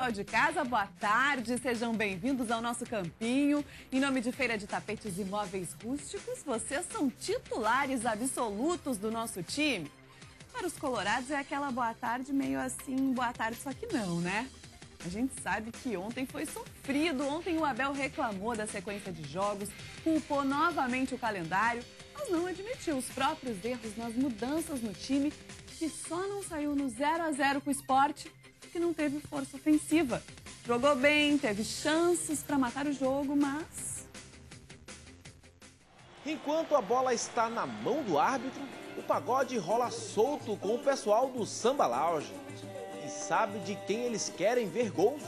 De casa, boa tarde, sejam bem-vindos ao nosso campinho. Em nome de Feira de Tapetes e Móveis Rústicos, vocês são titulares absolutos do nosso time. Para os colorados é aquela boa tarde meio assim, boa tarde, só que não, né? A gente sabe que ontem foi sofrido, ontem o Abel reclamou da sequência de jogos, culpou novamente o calendário, mas não admitiu os próprios erros nas mudanças no time, que só não saiu no 0 a 0 com o Sport, que não teve força ofensiva. Jogou bem, teve chances para matar o jogo, mas... Enquanto a bola está na mão do árbitro, o pagode rola solto com o pessoal do Samba Lounge. E sabe de quem eles querem ver gols?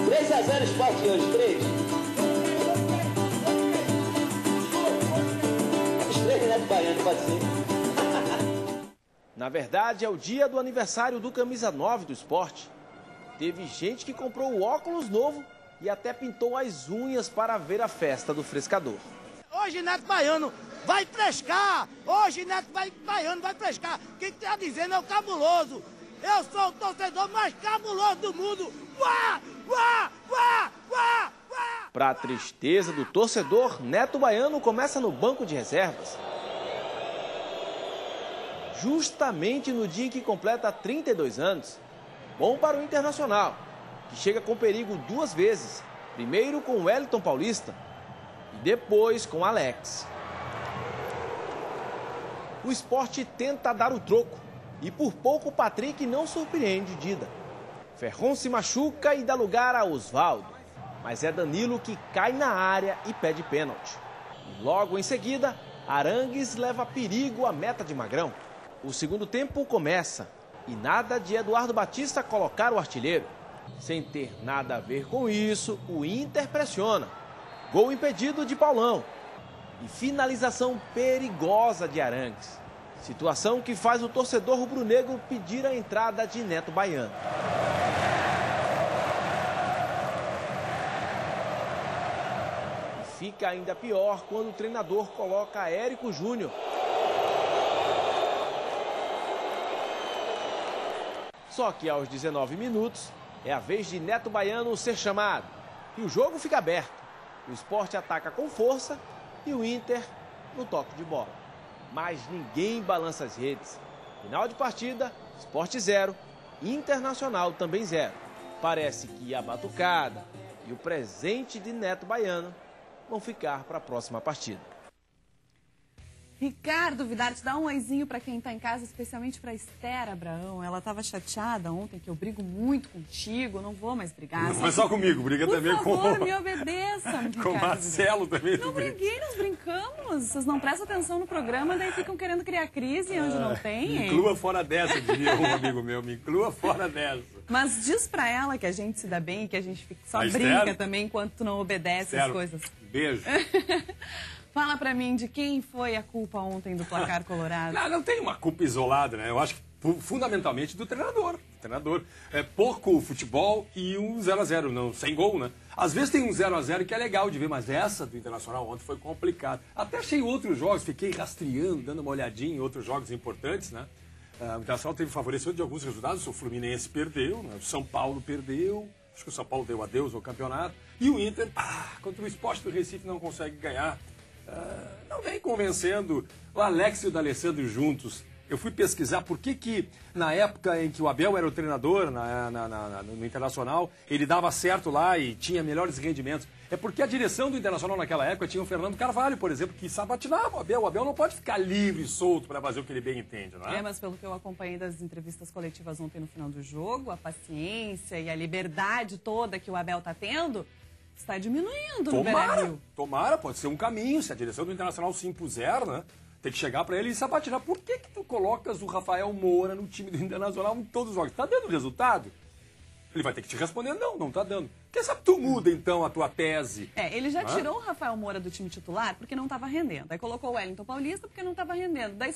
3 a 0 Sport hoje, 3. Os 3 Neto Baiano, pode ser. Na verdade, é o dia do aniversário do camisa 9 do Sport. Teve gente que comprou o óculos novo e até pintou as unhas para ver a festa do frescador. Hoje Neto Baiano vai frescar! Hoje Neto Baiano vai frescar! Quem está dizendo é o cabuloso! Eu sou o torcedor mais cabuloso do mundo! Uá! Uá! Uá! Uá! Uá! Para a tristeza do torcedor, Neto Baiano começa no banco de reservas. Justamente no dia em que completa 32 anos. Bom para o Internacional, que chega com perigo duas vezes. Primeiro com o Wellington Paulista e depois com Alex. O Sport tenta dar o troco e por pouco o Patrick não surpreende Dida. Ferron se machuca e dá lugar a Osvaldo, mas é Danilo que cai na área e pede pênalti. E logo em seguida, Arangues leva perigo à meta de Magrão. O segundo tempo começa e nada de Eduardo Batista colocar o artilheiro. Sem ter nada a ver com isso, o Inter pressiona. Gol impedido de Paulão e finalização perigosa de Arangues. Situação que faz o torcedor rubro-negro pedir a entrada de Neto Baiano. E fica ainda pior quando o treinador coloca Érico Júnior. Só que aos 19 minutos é a vez de Neto Baiano ser chamado. E o jogo fica aberto. O Sport ataca com força e o Inter no toque de bola. Mas ninguém balança as redes. Final de partida, Sport 0, Internacional também 0. Parece que a batucada e o presente de Neto Baiano vão ficar para a próxima partida. Ricardo Vidarte, dá um oizinho para quem está em casa, especialmente para Esther Abraão. Ela estava chateada ontem que eu brigo muito contigo, não vou mais brigar. Não foi só comigo, briga também com... Por favor, me obedeça, Ricardo. Com o Marcelo também. Não briguei, nós brincamos. Vocês não prestam atenção no programa, daí ficam querendo criar crise onde não tem, hein? Me inclua fora dessa, diria um amigo meu, me inclua fora dessa. Mas diz pra ela que a gente se dá bem e que a gente só Mas brinca sério? também enquanto tu não obedece as coisas. Beijo. Fala pra mim de quem foi a culpa ontem do placar colorado. Não tem uma culpa isolada, né? Eu acho que fundamentalmente do treinador. O treinador é pouco futebol e um 0 a 0, não, sem gol, né? Às vezes tem um 0 a 0 que é legal de ver, mas essa do Internacional ontem foi complicada. Até achei outros jogos, fiquei rastreando, dando uma olhadinha em outros jogos importantes, né? O Internacional teve favorecimento de alguns resultados, o Fluminense perdeu, né? O São Paulo perdeu, acho que o São Paulo deu adeus ao campeonato, e o Inter, contra o Sport do Recife, não consegue ganhar. Não vem convencendo o Alex e o D'Alessandro juntos. Eu fui pesquisar por que na época em que o Abel era o treinador no Internacional, ele dava certo lá e tinha melhores rendimentos. É porque a direção do Internacional naquela época tinha o Fernando Carvalho, por exemplo, que sabatinava o Abel. O Abel não pode ficar livre e solto para fazer o que ele bem entende, não é? Mas pelo que eu acompanhei das entrevistas coletivas ontem no final do jogo, a paciência e a liberdade toda que o Abel tá tendo está diminuindo no Beira-Rio. Tomara, pode ser um caminho, se a direção do Internacional se impuser, né? Tem que chegar para ele e sabatinar. Por que tu colocas o Rafael Moura no time do Internacional em todos os jogos? Tá dando resultado? Ele vai ter que te responder, não tá dando. Quem sabe tu muda, então, a tua tese? Ele já tirou o Rafael Moura do time titular porque não estava rendendo. Aí colocou o Wellington Paulista porque não estava rendendo. Daí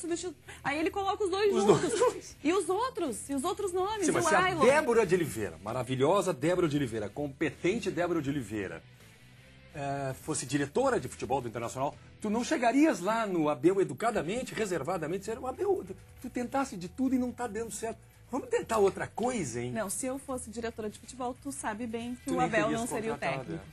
aí ele coloca os dois juntos. E os outros nomes, Sim, mas se a Débora de Oliveira, maravilhosa Débora de Oliveira, competente Débora de Oliveira, fosse diretora de futebol do Internacional, tu não chegarias lá no Abel educadamente, reservadamente, dizer, Abel, tu tentasse de tudo e não tá dando certo. Vamos tentar outra coisa, hein? Não, se eu fosse diretora de futebol, tu sabe bem que Tu o nem Abel teria não se seria o contratado, técnico.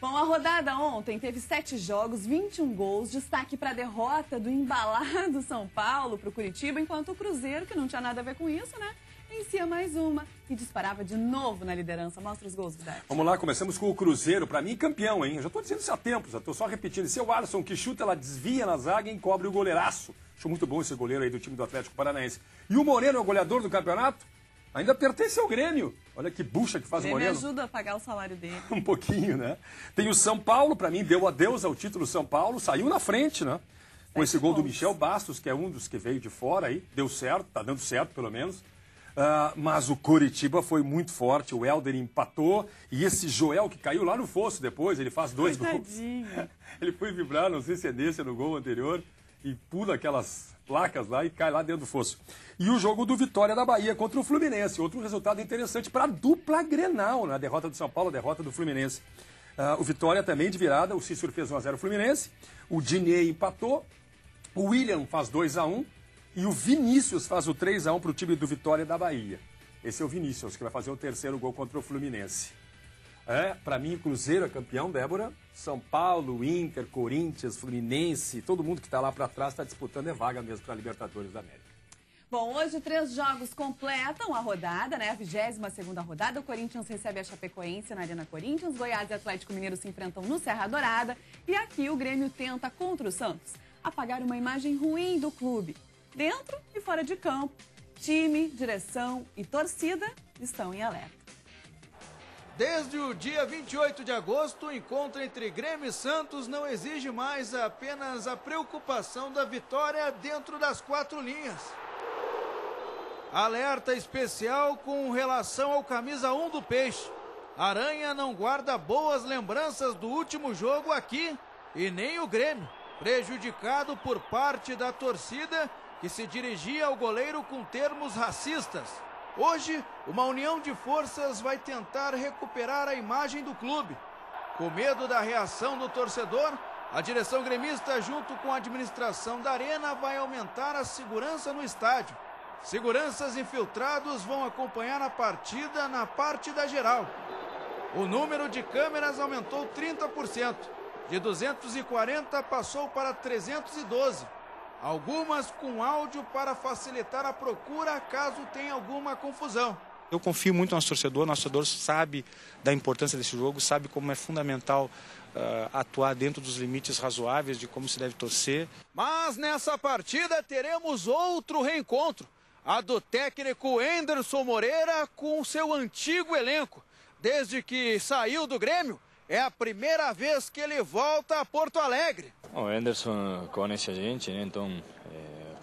Bom, a rodada ontem teve 7 jogos, 21 gols, destaque para a derrota do embalado São Paulo para o Curitiba, enquanto o Cruzeiro, que não tinha nada a ver com isso, né, vencia mais uma e disparava de novo na liderança. Mostra os gols, Vidal. Vamos lá, começamos com o Cruzeiro. Para mim, campeão, hein? Eu já estou dizendo isso há tempo, já estou só repetindo. Esse é o Alisson que chuta, ela desvia na zaga e encobre o goleiraço. Achou muito bom esse goleiro aí do time do Atlético Paranaense. E o Moreno é o goleador do campeonato? Ainda pertence ao Grêmio. Olha que bucha que faz o Moreno. Me ajuda a pagar o salário dele. Um pouquinho, né? Tem o São Paulo, para mim, deu adeus ao título São Paulo. Saiu na frente, né? Com esse gol do Michel Bastos, que é um dos que veio de fora aí. Deu certo, tá dando certo pelo menos. Mas o Coritiba foi muito forte, o Helder empatou. E esse Joel que caiu lá no fosso depois, ele faz 2 gols. Ele foi vibrar, não sei se é desse, no gol anterior. E pula aquelas placas lá e cai lá dentro do fosso. E o jogo do Vitória da Bahia contra o Fluminense. Outro resultado interessante para a dupla Grenal, né? A derrota do São Paulo, a derrota do Fluminense. O Vitória também de virada, o Cícero fez 1-0 Fluminense. O Dinei empatou. O William faz 2-1. E o Vinícius faz o 3-1 para o time do Vitória da Bahia. Esse é o Vinícius, que vai fazer o 3º gol contra o Fluminense. Para mim, o Cruzeiro é campeão, Débora. São Paulo, Inter, Corinthians, Fluminense, todo mundo que está lá para trás está disputando vaga mesmo para a Libertadores da América. Bom, hoje 3 jogos completam a rodada, né? A 22ª rodada. O Corinthians recebe a Chapecoense na Arena Corinthians. Goiás e Atlético Mineiro se enfrentam no Serra Dourada. E aqui o Grêmio tenta, contra o Santos, apagar uma imagem ruim do clube. Dentro e fora de campo, time, direção e torcida estão em alerta. Desde o dia 28 de agosto, o encontro entre Grêmio e Santos não exige mais apenas a preocupação da vitória dentro das 4 linhas. Alerta especial com relação ao camisa 1 do Peixe. Aranha não guarda boas lembranças do último jogo aqui e nem o Grêmio, prejudicado por parte da torcida que se dirigia ao goleiro com termos racistas. Hoje, uma união de forças vai tentar recuperar a imagem do clube. Com medo da reação do torcedor, a direção gremista, junto com a administração da Arena, vai aumentar a segurança no estádio. Seguranças infiltrados vão acompanhar a partida na parte da geral. O número de câmeras aumentou 30%. De 240 passou para 312. Algumas com áudio para facilitar a procura caso tenha alguma confusão. Eu confio muito no nosso torcedor sabe da importância desse jogo, sabe como é fundamental atuar dentro dos limites razoáveis de como se deve torcer. Mas nessa partida teremos outro reencontro, a do técnico Anderson Moreira com seu antigo elenco. Desde que saiu do Grêmio, é a primeira vez que ele volta a Porto Alegre. O Anderson conhece a gente, né? Então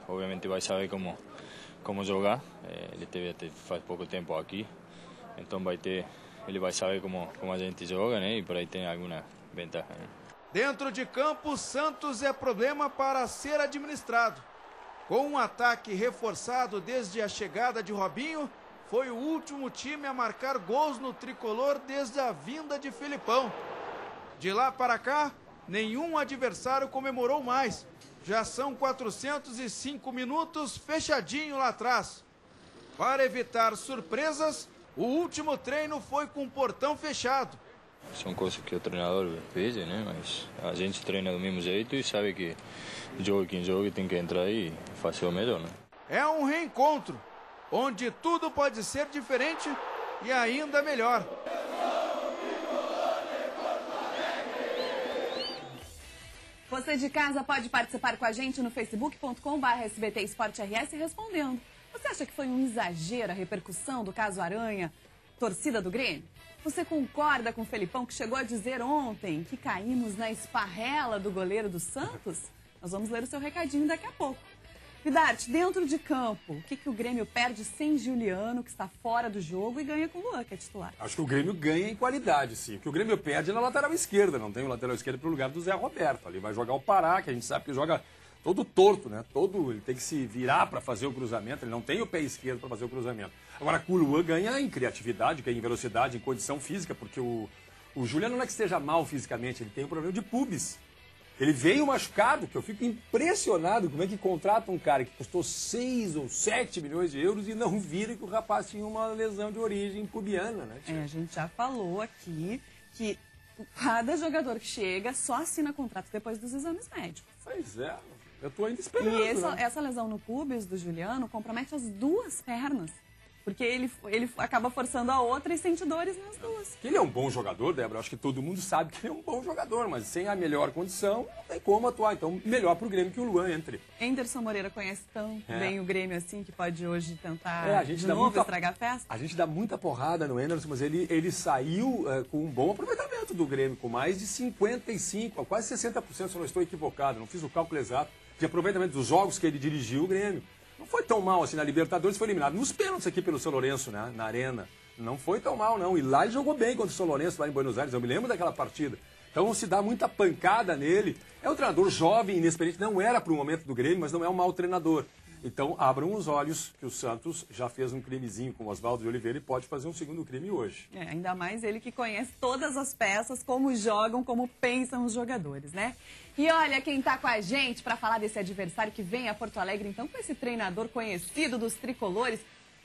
obviamente vai saber como jogar. Ele teve faz pouco tempo aqui, então ele vai saber como a gente joga, né? E por aí tem alguma vantagem. Né? Dentro de campo, Santos é problema para ser administrado. Com um ataque reforçado desde a chegada de Robinho, foi o último time a marcar gols no tricolor desde a vinda de Felipão. De lá para cá, nenhum adversário comemorou mais. Já são 405 minutos fechadinho lá atrás. Para evitar surpresas, o último treino foi com portão fechado. São coisas que o treinador pede, né? Mas a gente treina do mesmo jeito e sabe que joga quem joga tem que entrar e fazer o melhor, né? É um reencontro, onde tudo pode ser diferente e ainda melhor. Você de casa pode participar com a gente no facebook.com/SBT Esporte RS respondendo. Você acha que foi um exagero a repercussão do caso Aranha, torcida do Grêmio? Você concorda com o Felipão que chegou a dizer ontem que caímos na esparrela do goleiro do Santos? Nós vamos ler o seu recadinho daqui a pouco. Vidarte, dentro de campo, o que o Grêmio perde sem Juliano, que está fora do jogo, e ganha com o Luan, que é titular? Acho que o Grêmio ganha em qualidade, sim. O que o Grêmio perde é na lateral esquerda. Não tem o lateral esquerdo para o lugar do Zé Roberto. Ali vai jogar o Pará, que a gente sabe que joga todo torto, né? Ele tem que se virar para fazer o cruzamento. Ele não tem o pé esquerdo para fazer o cruzamento. Agora, o Luan ganha em criatividade, ganha em velocidade, em condição física, porque o Juliano não é que esteja mal fisicamente, ele tem um problema de pubis. Ele veio machucado, que eu fico impressionado como é que contrata um cara que custou 6 ou 7 milhões de euros e não vira que o rapaz tinha uma lesão de origem pubiana, né? A gente já falou aqui que cada jogador que chega só assina contrato depois dos exames médicos. Pois é, eu tô ainda esperando. E essa lesão no pubis do Juliano compromete as duas pernas. Porque ele acaba forçando a outra e sente dores nas duas. Ele é um bom jogador, Débora. Acho que todo mundo sabe que ele é um bom jogador, mas sem a melhor condição, não tem como atuar. Então, melhor pro Grêmio que o Luan entre. Anderson Moreira conhece tão bem o Grêmio assim que pode hoje tentar de novo estragar a festa? A gente dá muita porrada no Anderson, mas ele saiu com um bom aproveitamento do Grêmio, com mais de 55%, quase 60%, se eu não estou equivocado. Não fiz o cálculo exato de aproveitamento dos jogos que ele dirigiu o Grêmio. Não foi tão mal assim na Libertadores, foi eliminado nos pênaltis aqui pelo São Lourenço, né, na Arena. Não foi tão mal, não. E lá ele jogou bem contra o São Lourenço, lá em Buenos Aires. Eu me lembro daquela partida. Então se dá muita pancada nele. É um treinador jovem, inexperiente. Não era para o momento do Grêmio, mas não é um mau treinador. Então abram os olhos que o Santos já fez um crimezinho com o Oswaldo de Oliveira e pode fazer um segundo crime hoje. Ainda mais ele que conhece todas as peças, como jogam, como pensam os jogadores, né? E olha quem tá com a gente para falar desse adversário que vem a Porto Alegre, então, com esse treinador conhecido dos tricolores,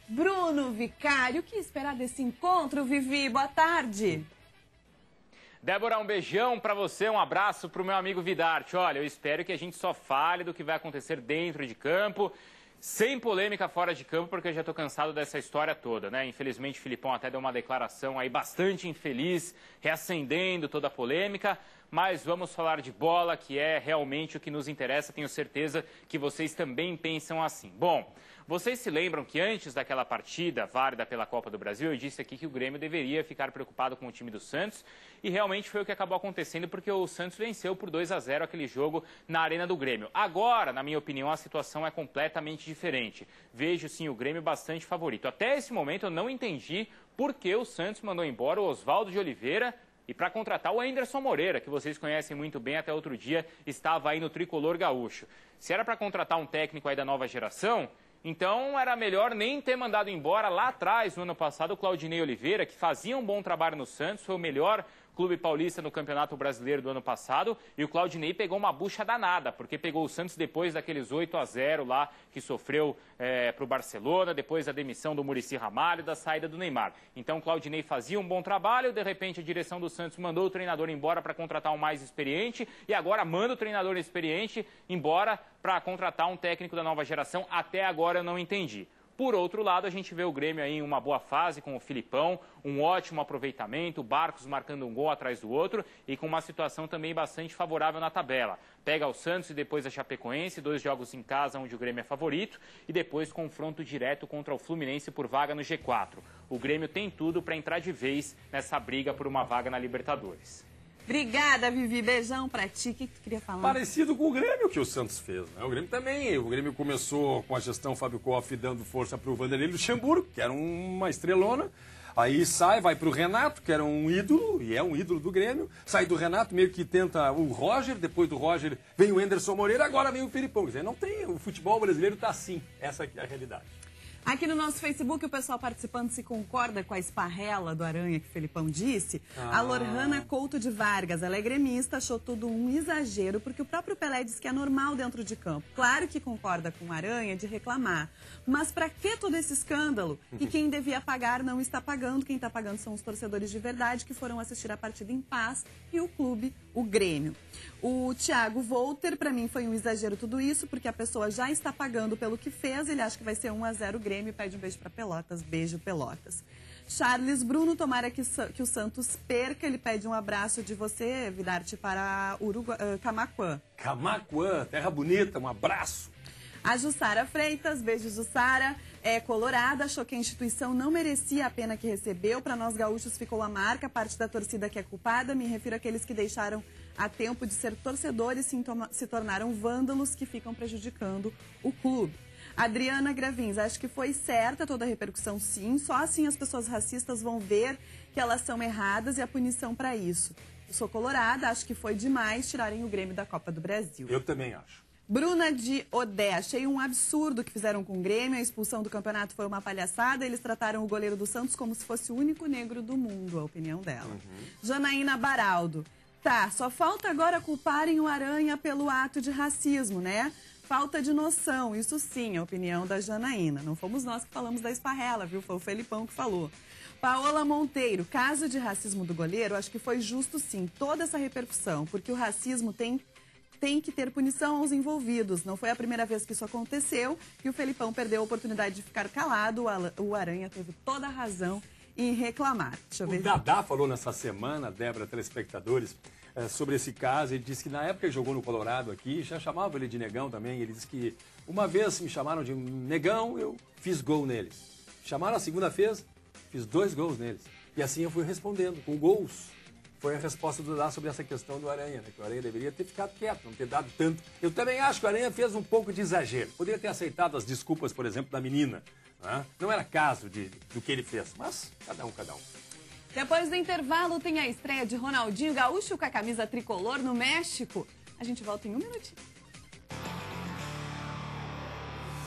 Bruno Vicário. O que esperar desse encontro, Vivi? Boa tarde. Débora, um beijão pra você, um abraço pro meu amigo Vidarte. Olha, eu espero que a gente só fale do que vai acontecer dentro de campo, sem polêmica fora de campo, porque eu já tô cansado dessa história toda, né? Infelizmente, o Filipão até deu uma declaração aí bastante infeliz, reacendendo toda a polêmica, mas vamos falar de bola, que é realmente o que nos interessa. Tenho certeza que vocês também pensam assim. Bom, vocês se lembram que antes daquela partida válida pela Copa do Brasil, eu disse aqui que o Grêmio deveria ficar preocupado com o time do Santos, e realmente foi o que acabou acontecendo, porque o Santos venceu por 2-0 aquele jogo na Arena do Grêmio. Agora, na minha opinião, a situação é completamente diferente. Vejo, sim, o Grêmio bastante favorito. Até esse momento, eu não entendi por que o Santos mandou embora o Oswaldo de Oliveira e para contratar o Anderson Moreira, que vocês conhecem muito bem, até outro dia estava aí no tricolor gaúcho. Se era para contratar um técnico aí da nova geração, então era melhor nem ter mandado embora lá atrás, no ano passado, o Claudinei Oliveira, que fazia um bom trabalho no Santos, foi o melhor clube paulista no Campeonato Brasileiro do ano passado, e o Claudinei pegou uma bucha danada, porque pegou o Santos depois daqueles 8-0 lá que sofreu para o Barcelona, depois da demissão do Muricy Ramalho, da saída do Neymar. Então o Claudinei fazia um bom trabalho, de repente a direção do Santos mandou o treinador embora para contratar um mais experiente, e agora manda o treinador experiente embora para contratar um técnico da nova geração. Até agora eu não entendi. Por outro lado, a gente vê o Grêmio aí em uma boa fase com o Filipão, um ótimo aproveitamento, o Barcos marcando um gol atrás do outro e com uma situação também bastante favorável na tabela. Pega o Santos e depois a Chapecoense, 2 jogos em casa onde o Grêmio é favorito e depois confronto direto contra o Fluminense por vaga no G4. O Grêmio tem tudo para entrar de vez nessa briga por uma vaga na Libertadores. Obrigada, Vivi. Beijão pra ti. O que tu queria falar? Parecido com o Grêmio que o Santos fez, né? O Grêmio também. O Grêmio começou com a gestão Fábio Koff dando força pro Vanderlei Luxemburgo, que era uma estrelona. Aí vai pro Renato, que era um ídolo, e é um ídolo do Grêmio. Sai do Renato, meio que tenta o Roger, depois do Roger vem o Anderson Moreira, agora vem o Filipão. Quer dizer, não tem, o futebol brasileiro tá assim. Essa é a realidade. Aqui no nosso Facebook, o pessoal participando se concorda com a esparrela do Aranha que o Felipão disse. A Lorhana Couto de Vargas, ela é gremista, achou tudo um exagero, porque o próprio Pelé diz que é normal dentro de campo. Claro que concorda com o Aranha de reclamar. Mas pra que todo esse escândalo? E quem devia pagar não está pagando. Quem está pagando são os torcedores de verdade que foram assistir a partida em paz e o clube, o Grêmio. O Thiago Volter, pra mim foi um exagero tudo isso, porque a pessoa já está pagando pelo que fez. Ele acha que vai ser 1-0 Grêmio, pede um beijo pra Pelotas. Beijo, Pelotas. Charles Bruno, tomara que o Santos perca. Ele pede um abraço de você, Vidarte, para Camaquã. Camaquã, terra bonita, um abraço. A Jussara Freitas, beijo Jussara, é colorada, achou que a instituição não merecia a pena que recebeu. Para nós gaúchos ficou a marca, parte da torcida que é culpada. Me refiro àqueles que deixaram a tempo de ser torcedores e se tornaram vândalos que ficam prejudicando o clube. Adriana Gravins, acho que foi certa toda a repercussão, sim. Só assim as pessoas racistas vão ver que elas são erradas e a punição para isso. Eu sou colorada, acho que foi demais tirarem o Grêmio da Copa do Brasil. Eu também acho. Bruna de Odé, achei um absurdo o que fizeram com o Grêmio, a expulsão do campeonato foi uma palhaçada, eles trataram o goleiro do Santos como se fosse o único negro do mundo, a opinião dela. Janaína Baraldo, Tá, só falta agora culparem o Aranha pelo ato de racismo, né? Falta de noção, isso sim, a opinião da Janaína. Não fomos nós que falamos da esparrela, viu? Foi o Felipão que falou. Paola Monteiro, caso de racismo do goleiro, acho que foi justo sim, toda essa repercussão, porque o racismo tem que ter punição aos envolvidos. Não foi a primeira vez que isso aconteceu e o Felipão perdeu a oportunidade de ficar calado. O Aranha teve toda a razão em reclamar. Deixa eu ver. O Dadá falou nessa semana, Débora, telespectadores, sobre esse caso. Ele disse que na época ele jogou no Colorado aqui, já chamavam ele de negão também. Ele disse que uma vez me chamaram de negão, eu fiz gol neles. Chamaram a segunda vez, fiz 2 gols neles. E assim eu fui respondendo, com gols. Foi a resposta do Dadá sobre essa questão do Aranha, né? Que o Aranha deveria ter ficado quieto, não ter dado tanto. Eu também acho que o Aranha fez um pouco de exagero. Poderia ter aceitado as desculpas, por exemplo, da menina. Né? Não era caso do que ele fez, mas cada um. Depois do intervalo tem a estreia de Ronaldinho Gaúcho com a camisa tricolor no México. A gente volta em um minutinho.